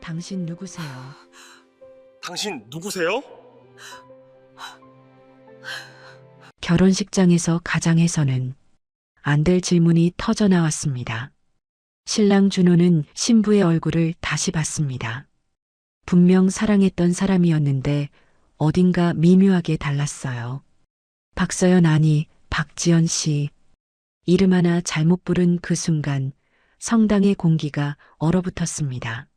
당신 누구세요? 당신 누구세요? 결혼식장에서 가장에서는 안 될 질문이 터져 나왔습니다. 신랑 준호는 신부의 얼굴을 다시 봤습니다. 분명 사랑했던 사람이었는데 어딘가 미묘하게 달랐어요. 박서연 아니 박지연 씨. 이름 하나 잘못 부른 그 순간 성당의 공기가 얼어붙었습니다.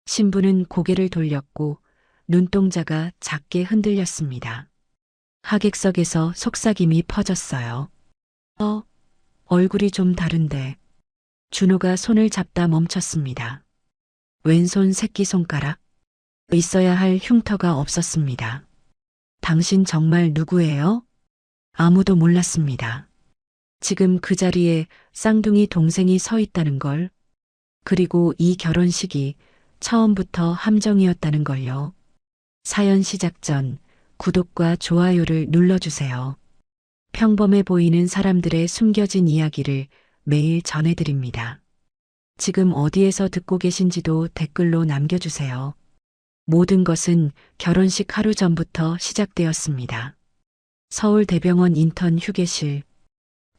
신부는 고개를 돌렸고 눈동자가 작게 흔들렸습니다. 하객석에서 속삭임이 퍼졌어요. 얼굴이 좀 다른데. 준호가 손을 잡다 멈췄습니다. 왼손 새끼손가락? 있어야 할 흉터가 없었습니다. 당신 정말 누구예요? 아무도 몰랐습니다. 지금 그 자리에 쌍둥이 동생이 서 있다는 걸, 그리고 이 결혼식이 처음부터 함정이었다는 걸요. 사연 시작 전 구독과 좋아요를 눌러주세요. 평범해 보이는 사람들의 숨겨진 이야기를 매일 전해드립니다. 지금 어디에서 듣고 계신지도 댓글로 남겨주세요. 모든 것은 결혼식 하루 전부터 시작되었습니다. 서울대병원 인턴 휴게실.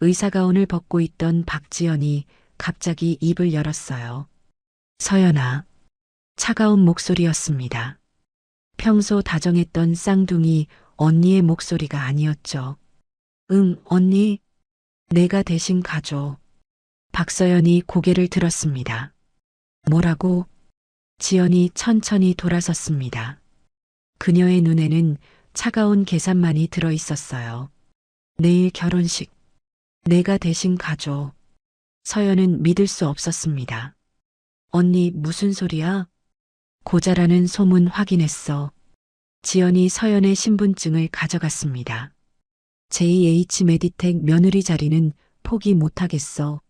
의사가운을 벗고 있던 박지연이 갑자기 입을 열었어요. 서연아. 차가운 목소리였습니다. 평소 다정했던 쌍둥이 언니의 목소리가 아니었죠. 응, 언니. 내가 대신 가줘. 박서연이 고개를 들었습니다. 뭐라고? 지연이 천천히 돌아섰습니다. 그녀의 눈에는 차가운 계산만이 들어 있었어요. 내일 결혼식. 내가 대신 가줘. 서연은 믿을 수 없었습니다. 언니 무슨 소리야? 고자라는 소문 확인했어. 지연이 서연의 신분증을 가져갔습니다. JH 메디텍 며느리 자리는 포기 못하겠어.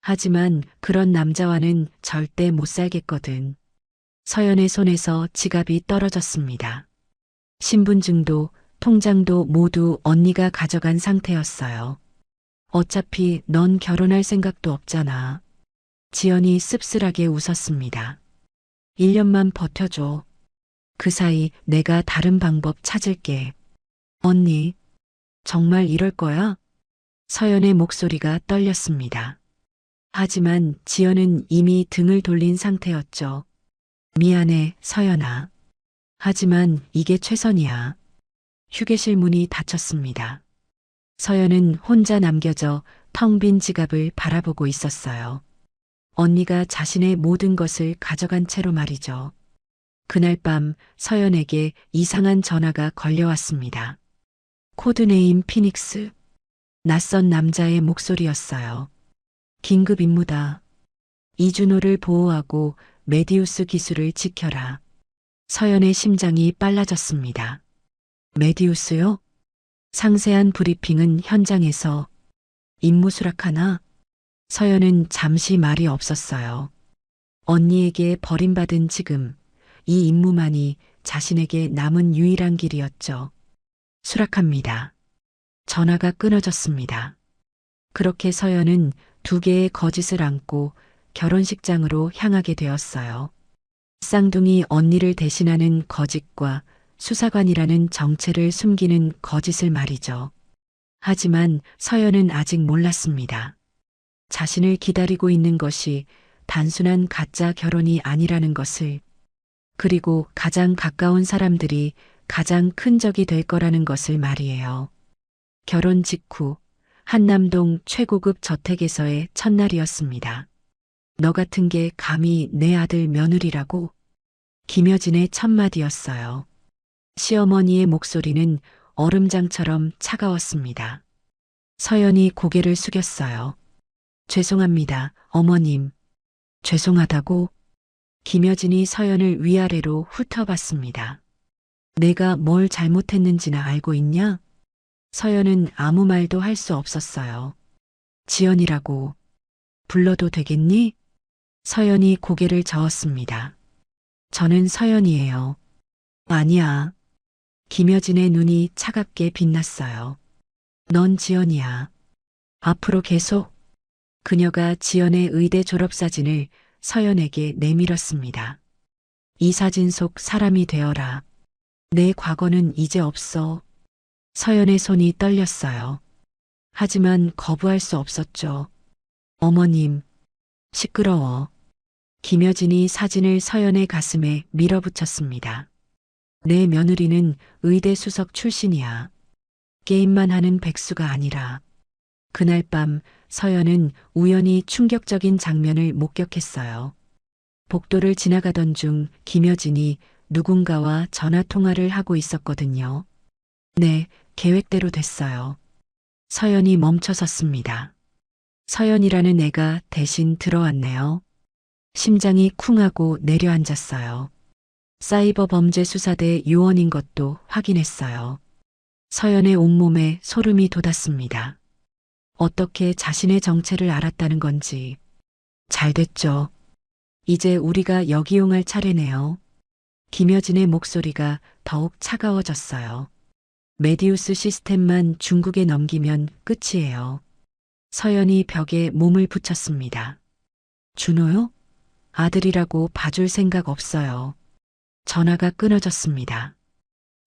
하지만 그런 남자와는 절대 못 살겠거든. 서연의 손에서 지갑이 떨어졌습니다. 신분증도 통장도 모두 언니가 가져간 상태였어요. 어차피 넌 결혼할 생각도 없잖아. 지연이 씁쓸하게 웃었습니다. 1년만 버텨줘. 그 사이 내가 다른 방법 찾을게. 언니, 정말 이럴 거야? 서연의 목소리가 떨렸습니다. 하지만 지연은 이미 등을 돌린 상태였죠. 미안해, 서연아. 하지만 이게 최선이야. 휴게실 문이 닫혔습니다. 서연은 혼자 남겨져 텅 빈 지갑을 바라보고 있었어요. 언니가 자신의 모든 것을 가져간 채로 말이죠. 그날 밤 서연에게 이상한 전화가 걸려왔습니다. 코드네임 피닉스. 낯선 남자의 목소리였어요. 긴급 임무다. 이준호를 보호하고 메디우스 기술을 지켜라. 서연의 심장이 빨라졌습니다. 메디우스요? 상세한 브리핑은 현장에서. 임무 수락하나? 서연은 잠시 말이 없었어요. 언니에게 버림받은 지금 이 임무만이 자신에게 남은 유일한 길이었죠. 수락합니다. 전화가 끊어졌습니다. 그렇게 서연은 2개의 거짓을 안고 결혼식장으로 향하게 되었어요. 쌍둥이 언니를 대신하는 거짓과 수사관이라는 정체를 숨기는 거짓을 말이죠. 하지만 서연은 아직 몰랐습니다. 자신을 기다리고 있는 것이 단순한 가짜 결혼이 아니라는 것을, 그리고 가장 가까운 사람들이 가장 큰 적이 될 거라는 것을 말이에요. 결혼 직후 한남동 최고급 저택에서의 첫날이었습니다. 너 같은 게 감히 내 아들 며느리라고? 김여진의 첫마디였어요. 시어머니의 목소리는 얼음장처럼 차가웠습니다. 서연이 고개를 숙였어요. 죄송합니다, 어머님. 죄송하다고? 김여진이 서연을 위아래로 훑어봤습니다. 내가 뭘 잘못했는지나 알고 있냐? 서연은 아무 말도 할 수 없었어요. 지연이라고 불러도 되겠니? 서연이 고개를 저었습니다. 저는 서연이에요. 아니야. 김여진의 눈이 차갑게 빛났어요. 넌 지연이야. 앞으로 계속. 그녀가 지연의 의대 졸업사진을 서연에게 내밀었습니다. 이 사진 속 사람이 되어라. 내 과거는 이제 없어. 서연의 손이 떨렸어요. 하지만 거부할 수 없었죠. 어머님, 시끄러워. 김여진이 사진을 서연의 가슴에 밀어붙였습니다. 내 며느리는 의대 수석 출신이야. 게임만 하는 백수가 아니라. 그날 밤 서연은 우연히 충격적인 장면을 목격했어요. 복도를 지나가던 중 김여진이 누군가와 전화 통화를 하고 있었거든요. 네, 계획대로 됐어요. 서연이 멈춰섰습니다. 서연이라는 애가 대신 들어왔네요. 심장이 쿵하고 내려앉았어요. 사이버 범죄 수사대 요원인 것도 확인했어요. 서연의 온몸에 소름이 돋았습니다. 어떻게 자신의 정체를 알았다는 건지. 잘 됐죠. 이제 우리가 역이용할 차례네요. 김여진의 목소리가 더욱 차가워졌어요. 메디우스 시스템만 중국에 넘기면 끝이에요. 서연이 벽에 몸을 붙였습니다. 준호요? 아들이라고 봐줄 생각 없어요. 전화가 끊어졌습니다.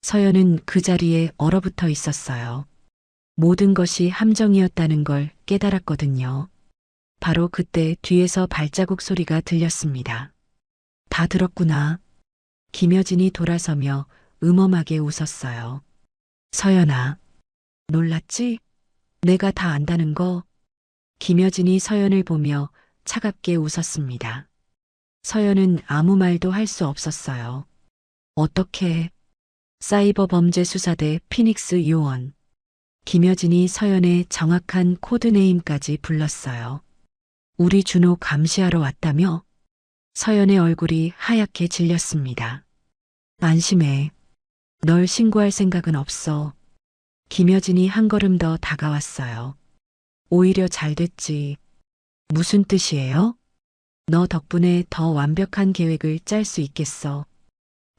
서연은 그 자리에 얼어붙어 있었어요. 모든 것이 함정이었다는 걸 깨달았거든요. 바로 그때 뒤에서 발자국 소리가 들렸습니다. 다 들었구나. 김여진이 돌아서며 음험하게 웃었어요. 서연아, 놀랐지? 내가 다 안다는 거. 김여진이 서연을 보며 차갑게 웃었습니다. 서연은 아무 말도 할 수 없었어요. 어떻게? 사이버 범죄 수사대 피닉스 요원. 김여진이 서연의 정확한 코드네임까지 불렀어요. 우리 준호 감시하러 왔다며? 서연의 얼굴이 하얗게 질렸습니다. 안심해. 널 신고할 생각은 없어. 김여진이 한 걸음 더 다가왔어요. 오히려 잘 됐지. 무슨 뜻이에요? 너 덕분에 더 완벽한 계획을 짤 수 있겠어.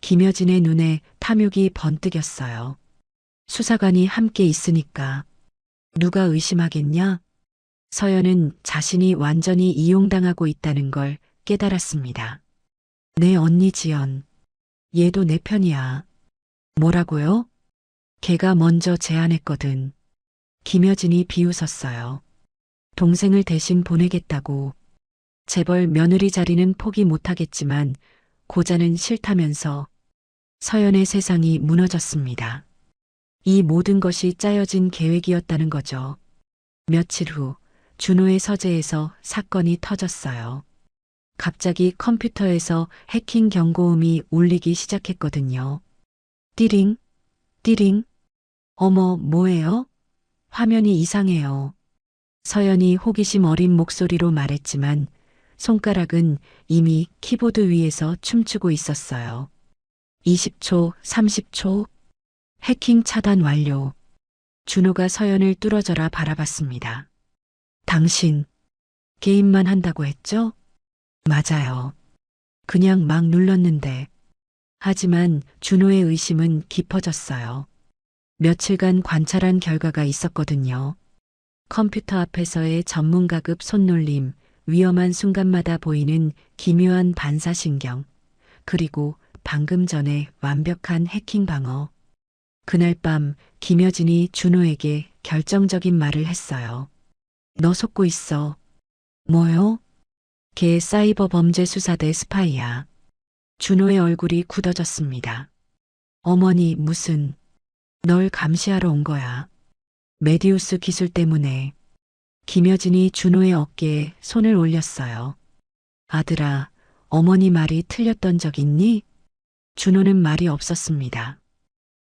김여진의 눈에 탐욕이 번뜩였어요. 수사관이 함께 있으니까. 누가 의심하겠냐? 서연은 자신이 완전히 이용당하고 있다는 걸 깨달았습니다. 내 언니 지연. 얘도 내 편이야. 뭐라고요? 걔가 먼저 제안했거든. 김여진이 비웃었어요. 동생을 대신 보내겠다고. 재벌 며느리 자리는 포기 못하겠지만 고자는 싫다면서. 서연의 세상이 무너졌습니다. 이 모든 것이 짜여진 계획이었다는 거죠. 며칠 후 준호의 서재에서 사건이 터졌어요. 갑자기 컴퓨터에서 해킹 경고음이 울리기 시작했거든요. 띠링, 띠링. 어머, 뭐예요? 화면이 이상해요. 서연이 호기심 어린 목소리로 말했지만 손가락은 이미 키보드 위에서 춤추고 있었어요. 20초, 30초. 해킹 차단 완료. 준호가 서연을 뚫어져라 바라봤습니다. 당신, 게임만 한다고 했죠? 맞아요. 그냥 막 눌렀는데. 하지만 준호의 의심은 깊어졌어요. 며칠간 관찰한 결과가 있었거든요. 컴퓨터 앞에서의 전문가급 손놀림, 위험한 순간마다 보이는 기묘한 반사신경, 그리고 방금 전에 완벽한 해킹 방어. 그날 밤 김여진이 준호에게 결정적인 말을 했어요. 너 속고 있어. 뭐요? 걔 사이버 범죄 수사대 스파이야. 준호의 얼굴이 굳어졌습니다. 어머니 무슨, 널 감시하러 온 거야. 메디우스 기술 때문에. 김여진이 준호의 어깨에 손을 올렸어요. 아들아, 어머니 말이 틀렸던 적 있니? 준호는 말이 없었습니다.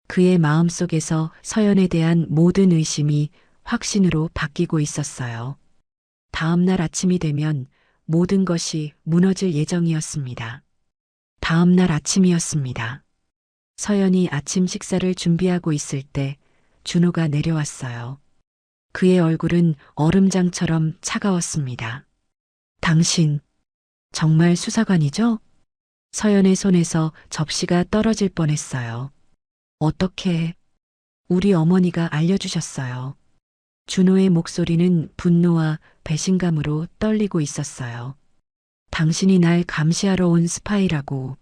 그의 마음속에서 서연에 대한 모든 의심이 확신으로 바뀌고 있었어요. 다음 날 아침이 되면 모든 것이 무너질 예정이었습니다. 다음 날 아침이었습니다. 서연이 아침 식사를 준비하고 있을 때 준호가 내려왔어요. 그의 얼굴은 얼음장처럼 차가웠습니다. 당신, 정말 수사관이죠? 서연의 손에서 접시가 떨어질 뻔했어요. 어떻게, 우리 어머니가 알려주셨어요. 준호의 목소리는 분노와 배신감으로 떨리고 있었어요. 당신이 날 감시하러 온 스파이라고.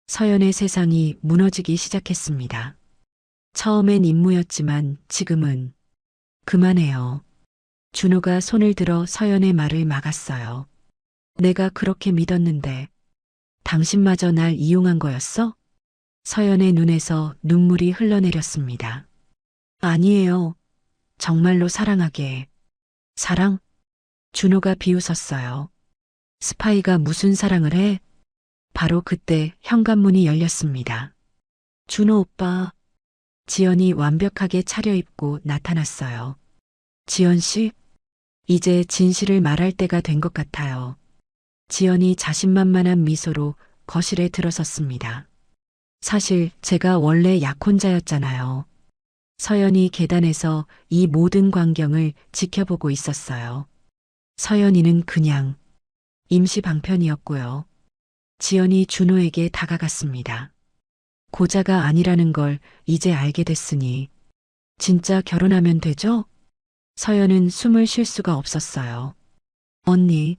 서연의 세상이 무너지기 시작했습니다. 처음엔 임무였지만 지금은 그만해요. 준호가 손을 들어 서연의 말을 막았어요. 내가 그렇게 믿었는데 당신마저 날 이용한 거였어? 서연의 눈에서 눈물이 흘러내렸습니다. 아니에요. 정말로 사랑하게. 사랑? 준호가 비웃었어요. 스파이가 무슨 사랑을 해? 바로 그때 현관문이 열렸습니다. 준호 오빠. 지연이 완벽하게 차려입고 나타났어요. 지연 씨? 이제 진실을 말할 때가 된 것 같아요. 지연이 자신만만한 미소로 거실에 들어섰습니다. 사실 제가 원래 약혼자였잖아요. 서연이 계단에서 이 모든 광경을 지켜보고 있었어요. 서연이는 그냥 임시 방편이었고요. 지연이 준호에게 다가갔습니다. 고자가 아니라는 걸 이제 알게 됐으니 진짜 결혼하면 되죠? 서연은 숨을 쉴 수가 없었어요. 언니,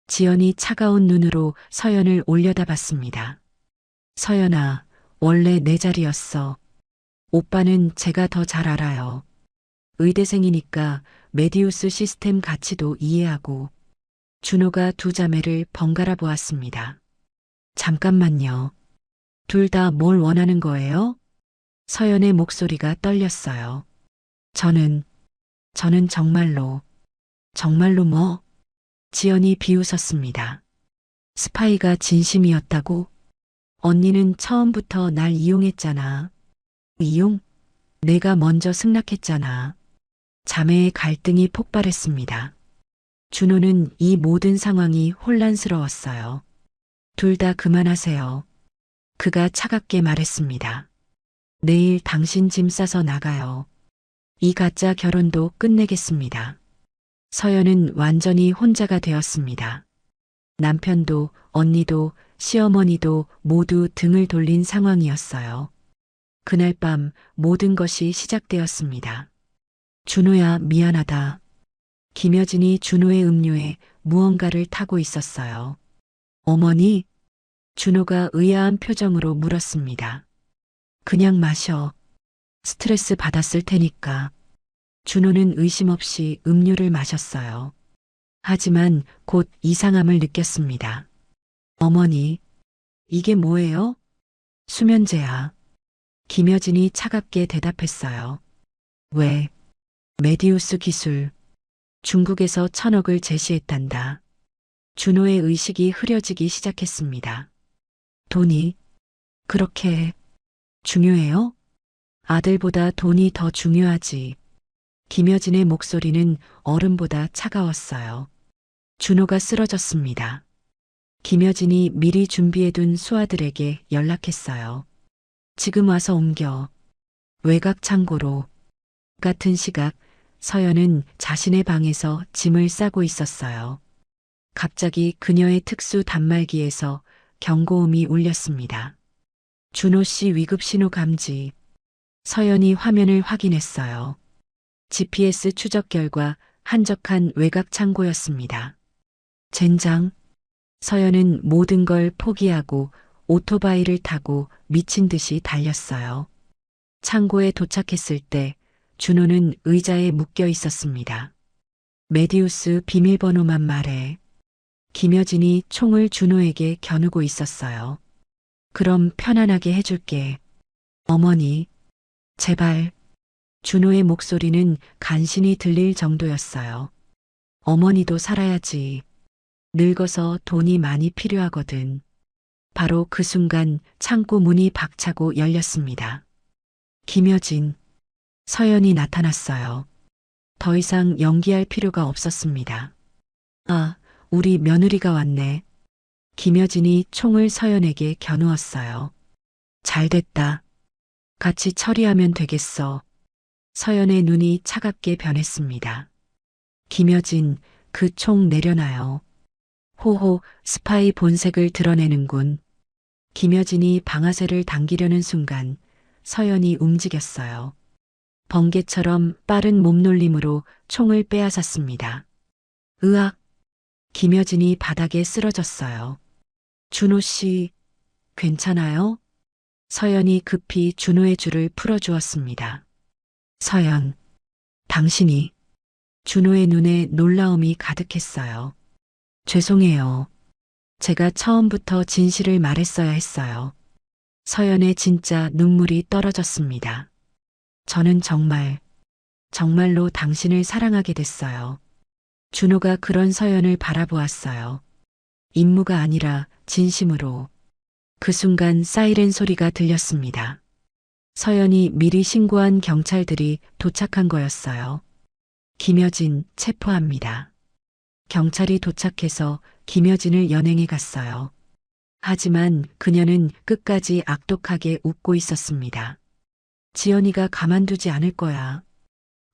지연이 차가운 눈으로 서연을 올려다봤습니다. 서연아, 원래 내 자리였어. 오빠는 제가 더 잘 알아요. 의대생이니까 메디우스 시스템 가치도 이해하고. 준호가 두 자매를 번갈아 보았습니다. 잠깐만요. 둘 다 뭘 원하는 거예요? 서연의 목소리가 떨렸어요. 저는 정말로 뭐? 지연이 비웃었습니다. 스파이가 진심이었다고? 언니는 처음부터 날 이용했잖아. 이용? 내가 먼저 승낙했잖아. 자매의 갈등이 폭발했습니다. 준호는 이 모든 상황이 혼란스러웠어요. 둘 다 그만하세요. 그가 차갑게 말했습니다. 내일 당신 짐 싸서 나가요. 이 가짜 결혼도 끝내겠습니다. 서연은 완전히 혼자가 되었습니다. 남편도 언니도 시어머니도 모두 등을 돌린 상황이었어요. 그날 밤 모든 것이 시작되었습니다. 준호야, 미안하다. 김여진이 준호의 음료에 무언가를 타고 있었어요. 어머니? 준호가 의아한 표정으로 물었습니다. 그냥 마셔. 스트레스 받았을 테니까. 준호는 의심 없이 음료를 마셨어요. 하지만 곧 이상함을 느꼈습니다. 어머니, 이게 뭐예요? 수면제야. 김여진이 차갑게 대답했어요. 왜? 메디우스 기술. 중국에서 1,000억을 제시했단다. 준호의 의식이 흐려지기 시작했습니다. 돈이 그렇게 중요해요? 아들보다 돈이 더 중요하지. 김여진의 목소리는 얼음보다 차가웠어요. 준호가 쓰러졌습니다. 김여진이 미리 준비해둔 수아들에게 연락했어요. 지금 와서 옮겨. 외곽 창고로. 같은 시각 서연은 자신의 방에서 짐을 싸고 있었어요. 갑자기 그녀의 특수 단말기에서 경고음이 울렸습니다. 준호 씨 위급 신호 감지. 서연이 화면을 확인했어요. GPS 추적 결과 한적한 외곽 창고였습니다. 젠장. 서연은 모든 걸 포기하고 오토바이를 타고 미친 듯이 달렸어요. 창고에 도착했을 때 준호는 의자에 묶여 있었습니다. 메디우스 비밀번호만 말해. 김여진이 총을 준호에게 겨누고 있었어요. 그럼 편안하게 해줄게. 어머니, 제발. 준호의 목소리는 간신히 들릴 정도였어요. 어머니도 살아야지. 늙어서 돈이 많이 필요하거든. 바로 그 순간 창고 문이 박차고 열렸습니다. 김여진, 서연이 나타났어요. 더 이상 연기할 필요가 없었습니다. 아, 우리 며느리가 왔네. 김여진이 총을 서연에게 겨누었어요. 잘됐다. 같이 처리하면 되겠어. 서연의 눈이 차갑게 변했습니다. 김여진, 그 총 내려놔요. 호호, 스파이 본색을 드러내는군. 김여진이 방아쇠를 당기려는 순간 서연이 움직였어요. 번개처럼 빠른 몸놀림으로 총을 빼앗았습니다. 으악! 김여진이 바닥에 쓰러졌어요. 준호 씨, 괜찮아요? 서연이 급히 준호의 줄을 풀어주었습니다. 서연, 당신이. 준호의 눈에 놀라움이 가득했어요. 죄송해요. 제가 처음부터 진실을 말했어야 했어요. 서연의 진짜 눈물이 떨어졌습니다. 저는 정말로 당신을 사랑하게 됐어요. 준호가 그런 서연을 바라보았어요. 임무가 아니라 진심으로. 그 순간 사이렌 소리가 들렸습니다. 서연이 미리 신고한 경찰들이 도착한 거였어요. 김여진 체포합니다. 경찰이 도착해서 김여진을 연행해 갔어요. 하지만 그녀는 끝까지 악독하게 웃고 있었습니다. 지연이가 가만두지 않을 거야.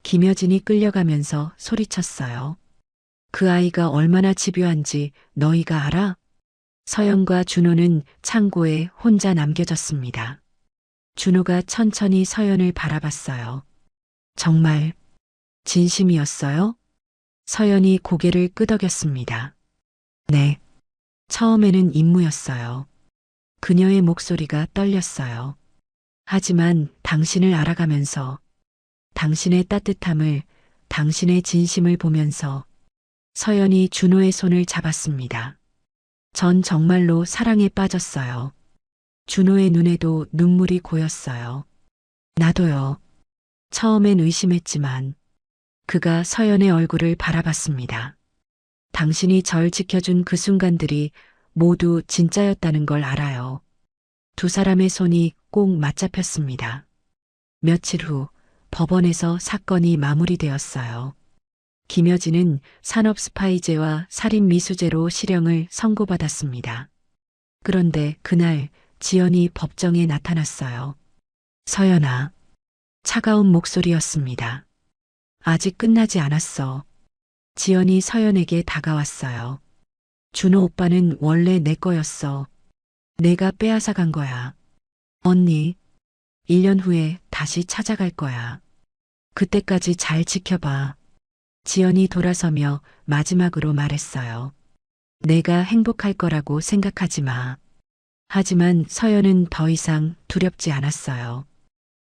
김여진이 끌려가면서 소리쳤어요. 그 아이가 얼마나 집요한지 너희가 알아? 서연과 준호는 창고에 혼자 남겨졌습니다. 준호가 천천히 서연을 바라봤어요. 정말 진심이었어요? 서연이 고개를 끄덕였습니다. 네. 처음에는 임무였어요. 그녀의 목소리가 떨렸어요. 하지만 당신을 알아가면서, 당신의 따뜻함을, 당신의 진심을 보면서 서연이 준호의 손을 잡았습니다. 전 정말로 사랑에 빠졌어요. 준호의 눈에도 눈물이 고였어요. 나도요. 처음엔 의심했지만 그가 서연의 얼굴을 바라봤습니다. 당신이 절 지켜준 그 순간들이 모두 진짜였다는 걸 알아요. 두 사람의 손이 꼭 맞잡혔습니다. 며칠 후 법원에서 사건이 마무리되었어요. 김여진은 산업 스파이죄와 살인 미수죄로 실형을 선고받았습니다. 그런데 그날 지연이 법정에 나타났어요. 서연아. 차가운 목소리였습니다. 아직 끝나지 않았어. 지연이 서연에게 다가왔어요. 준호 오빠는 원래 내 거였어. 내가 빼앗아 간 거야. 언니, 1년 후에 다시 찾아갈 거야. 그때까지 잘 지켜봐. 지연이 돌아서며 마지막으로 말했어요. 내가 행복할 거라고 생각하지 마. 하지만 서연은 더 이상 두렵지 않았어요.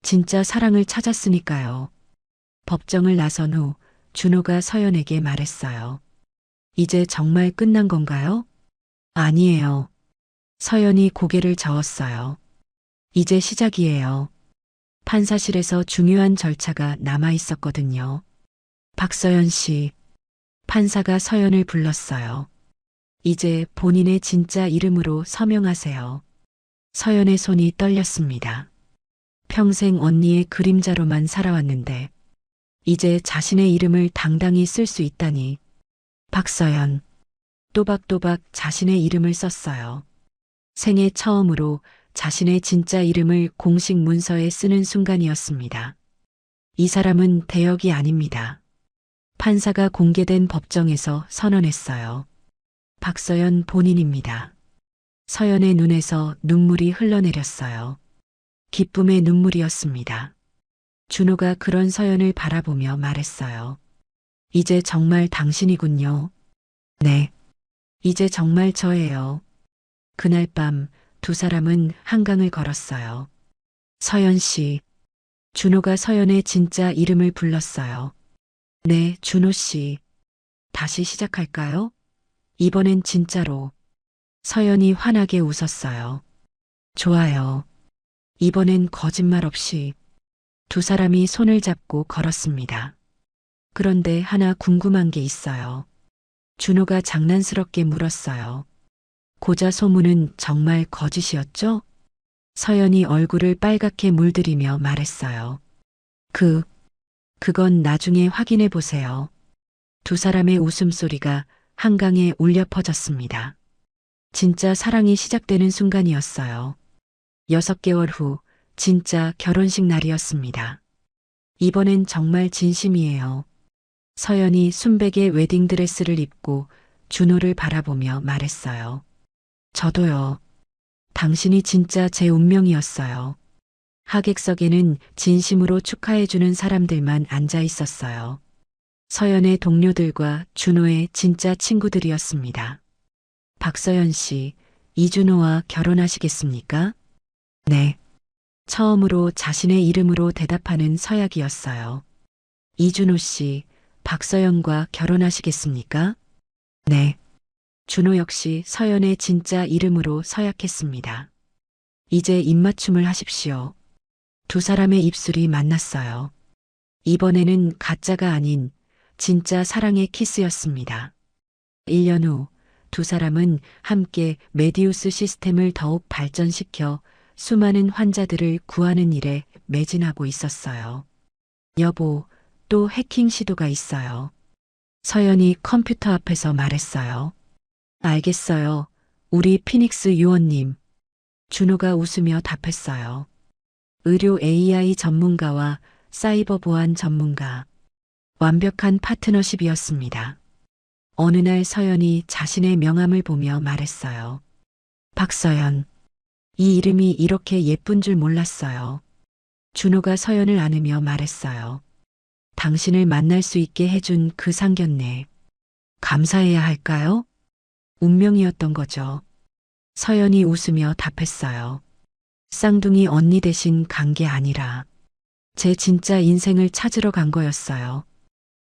진짜 사랑을 찾았으니까요. 법정을 나선 후 준호가 서연에게 말했어요. 이제 정말 끝난 건가요? 아니에요. 서연이 고개를 저었어요. 이제 시작이에요. 판사실에서 중요한 절차가 남아 있었거든요. 박서연 씨, 판사가 서연을 불렀어요. 이제 본인의 진짜 이름으로 서명하세요. 서연의 손이 떨렸습니다. 평생 언니의 그림자로만 살아왔는데 이제 자신의 이름을 당당히 쓸 수 있다니. 박서연, 또박또박 자신의 이름을 썼어요. 생애 처음으로 자신의 진짜 이름을 공식 문서에 쓰는 순간이었습니다. 이 사람은 대역이 아닙니다. 판사가 공개된 법정에서 선언했어요. 박서연 본인입니다. 서연의 눈에서 눈물이 흘러내렸어요. 기쁨의 눈물이었습니다. 준호가 그런 서연을 바라보며 말했어요. 이제 정말 당신이군요. 네. 이제 정말 저예요. 그날 밤 두 사람은 한강을 걸었어요. 서연 씨. 준호가 서연의 진짜 이름을 불렀어요. 네, 준호 씨. 다시 시작할까요? 이번엔 진짜로. 서연이 환하게 웃었어요. 좋아요. 이번엔 거짓말 없이. 두 사람이 손을 잡고 걸었습니다. 그런데 하나 궁금한 게 있어요. 준호가 장난스럽게 물었어요. 고자 소문은 정말 거짓이었죠? 서연이 얼굴을 빨갛게 물들이며 말했어요. 그건 나중에 확인해 보세요. 두 사람의 웃음소리가 한강에 울려 퍼졌습니다. 진짜 사랑이 시작되는 순간이었어요. 6개월 후 진짜 결혼식 날이었습니다. 이번엔 정말 진심이에요. 서연이 순백의 웨딩드레스를 입고 준호를 바라보며 말했어요. 저도요. 당신이 진짜 제 운명이었어요. 하객석에는 진심으로 축하해주는 사람들만 앉아 있었어요. 서연의 동료들과 준호의 진짜 친구들이었습니다. 박서연 씨, 이준호와 결혼하시겠습니까? 네. 처음으로 자신의 이름으로 대답하는 서약이었어요. 이준호 씨, 박서연과 결혼하시겠습니까? 네. 준호 역시 서연의 진짜 이름으로 서약했습니다. 이제 입맞춤을 하십시오. 두 사람의 입술이 만났어요. 이번에는 가짜가 아닌 진짜 사랑의 키스였습니다. 1년 후 두 사람은 함께 메디우스 시스템을 더욱 발전시켜 수많은 환자들을 구하는 일에 매진하고 있었어요. 여보, 또 해킹 시도가 있어요. 서연이 컴퓨터 앞에서 말했어요. 알겠어요. 우리 피닉스 요원님. 준호가 웃으며 답했어요. 의료 AI 전문가와 사이버 보안 전문가. 완벽한 파트너십이었습니다. 어느 날 서연이 자신의 명함을 보며 말했어요. 박서연. 이 이름이 이렇게 예쁜 줄 몰랐어요. 준호가 서연을 안으며 말했어요. 당신을 만날 수 있게 해준 그 상견례. 감사해야 할까요? 운명이었던 거죠. 서연이 웃으며 답했어요. 쌍둥이 언니 대신 간 게 아니라 제 진짜 인생을 찾으러 간 거였어요.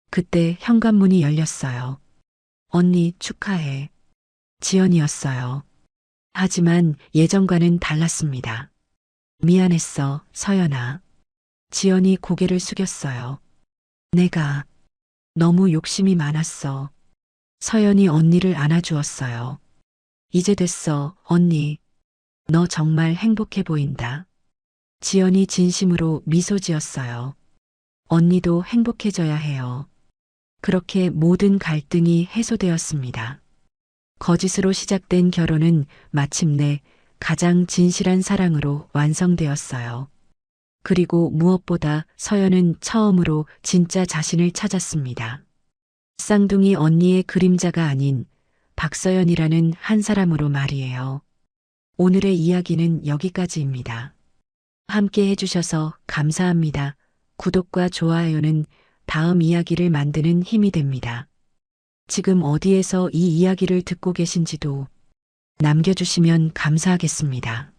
그때 현관문이 열렸어요. 언니 축하해. 지연이었어요. 하지만 예전과는 달랐습니다. 미안했어, 서연아. 지연이 고개를 숙였어요. 내가 너무 욕심이 많았어. 서연이 언니를 안아주었어요. 이제 됐어, 언니. 너 정말 행복해 보인다. 지연이 진심으로 미소 지었어요. 언니도 행복해져야 해요. 그렇게 모든 갈등이 해소되었습니다. 거짓으로 시작된 결혼은 마침내 가장 진실한 사랑으로 완성되었어요. 그리고 무엇보다 서연은 처음으로 진짜 자신을 찾았습니다. 쌍둥이 언니의 그림자가 아닌 박서연이라는 한 사람으로 말이에요. 오늘의 이야기는 여기까지입니다. 함께 해주셔서 감사합니다. 구독과 좋아요는 다음 이야기를 만드는 힘이 됩니다. 지금 어디에서 이 이야기를 듣고 계신지도 남겨주시면 감사하겠습니다.